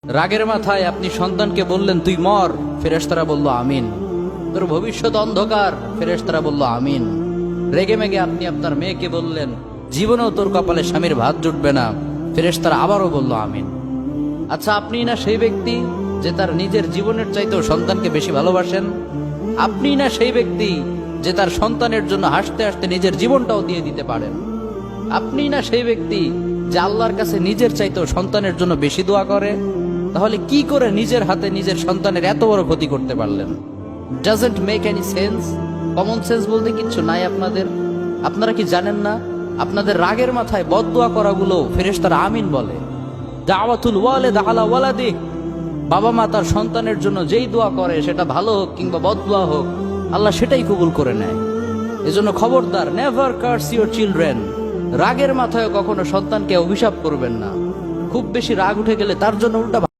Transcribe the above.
রাগের মাথায় আপনি সন্তানকে বললেন তুই মর, ফেরেশতারা বলল আমিন। তোর ভবিষ্যৎ অন্ধকার, ফেরেশতারা বলল আমিন। রেগে মেগে আপনি আপনার মেয়েকে বললেন জীবনেও তোর কপালে স্বামীর ভাত জুটবে না, ফেরেশতারা আবারও বলল আমিন। আচ্ছা, আপনি না সেই ব্যক্তি যে তার নিজের জীবনের চাইতেও সন্তানকে বেশি ভালোবাসেন? আপনি না সেই ব্যক্তি যে তার সন্তানের জন্য হাসতে হাসতে নিজের জীবনটাও দিয়ে দিতে পারেন? আপনি না সেই ব্যক্তি যে আল্লাহর কাছে নিজের চাইতেও সন্তানের জন্য বেশি দোয়া করে? তাহলে কি করে নিজের হাতে নিজের সন্তানের এত বড় ক্ষতি করতে পারলেন? Doesn't make any sense. Common sense বলতে কিচ্ছু নাই আপনাদের? আপনারা কি জানেন না আপনাদের রাগের মাথায় বদদোয়া করাগুলো ফেরেশতারা আমিন বলে? দাওয়াতুল ওয়ালিদ আলা ওয়ালাদি, বাবা মা তার সন্তানের জন্য যেই দোয়া করে সেটা ভালো হোক কিংবা বদদোয়া হোক, আল্লাহ সেটাই কবুল করে নেয়। এজন্য খবরদার, নেভার কার্স ইউর চিলড্রেন। রাগের মাথায় কখনো সন্তানকে অভিশাপ করবেন না। খুব বেশি রাগ উঠে গেলে তার জন্য উল্টা